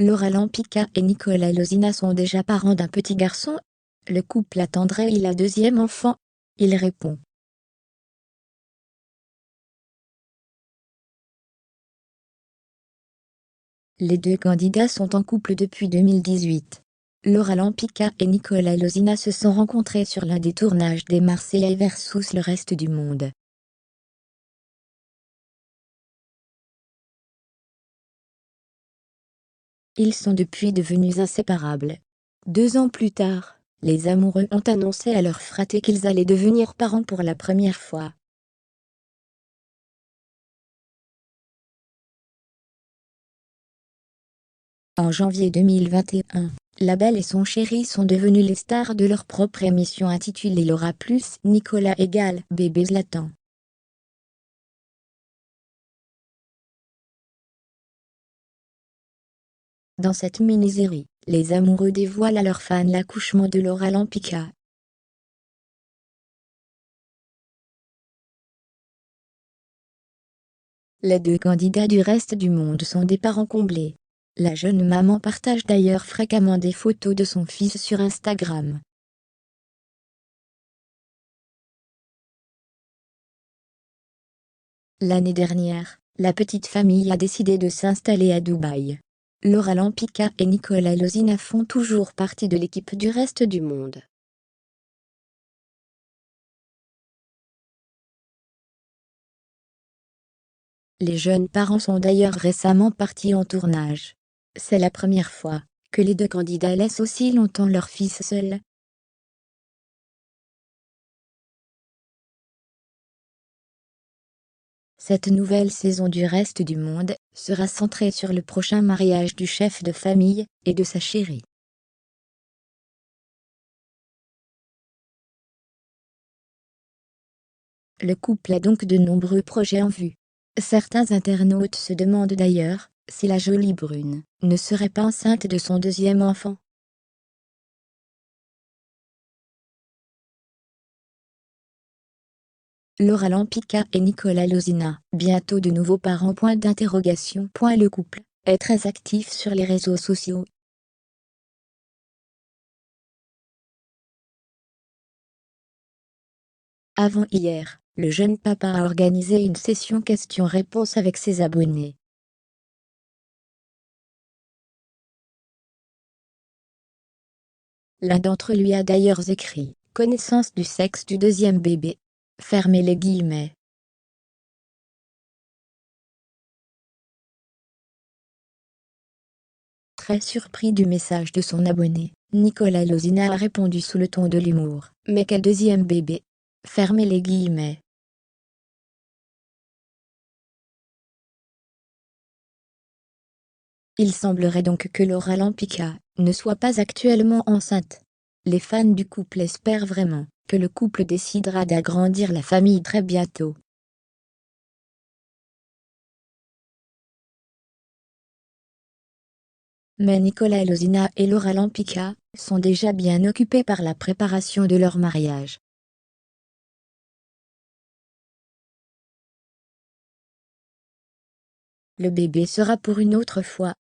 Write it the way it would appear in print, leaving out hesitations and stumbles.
Laura Lampica et Nicolas Lozina sont déjà parents d'un petit garçon. Le couple attendrait la deuxième enfant. Il répond. Les deux candidats sont en couple depuis 2018. Laura Lampica et Nicolas Lozina se sont rencontrés sur l'un des tournages des Marseillais versus le reste du monde. Ils sont depuis devenus inséparables. 2 ans plus tard, les amoureux ont annoncé à leur fratrie qu'ils allaient devenir parents pour la première fois. En janvier 2021, la belle et son chéri sont devenus les stars de leur propre émission intitulée Laura plus Nicolas égale bébé Zlatan. Dans cette mini-série, les amoureux dévoilent à leurs fans l'accouchement de Laura Lampica. Les deux candidats du reste du monde sont des parents comblés. La jeune maman partage d'ailleurs fréquemment des photos de son fils sur Instagram. L'année dernière, la petite famille a décidé de s'installer à Dubaï. Laura Lampica et Nicolas Lozina font toujours partie de l'équipe du reste du monde. Les jeunes parents sont d'ailleurs récemment partis en tournage. C'est la première fois que les deux candidats laissent aussi longtemps leur fils seul. Cette nouvelle saison du reste du monde sera centrée sur le prochain mariage du chef de famille et de sa chérie. Le couple a donc de nombreux projets en vue. Certains internautes se demandent d'ailleurs si la jolie brune ne serait pas enceinte de son deuxième enfant. Laura Lampica et Nicolas Lozina, bientôt de nouveaux parents. Le couple est très actif sur les réseaux sociaux. Avant hier, le jeune papa a organisé une session questions-réponses avec ses abonnés. L'un d'entre eux lui a d'ailleurs écrit « Connaissance du sexe du deuxième bébé ». Fermez les guillemets. Très surpris du message de son abonné, Nicolas Lozina a répondu sous le ton de l'humour « Mais quel deuxième bébé ?» Fermez les guillemets. Il semblerait donc que Laura Lampica ne soit pas actuellement enceinte. Les fans du couple espèrent vraiment que le couple décidera d'agrandir la famille très bientôt. Mais Nicolas Lozina et Laura Lampica sont déjà bien occupés par la préparation de leur mariage. Le bébé sera pour une autre fois.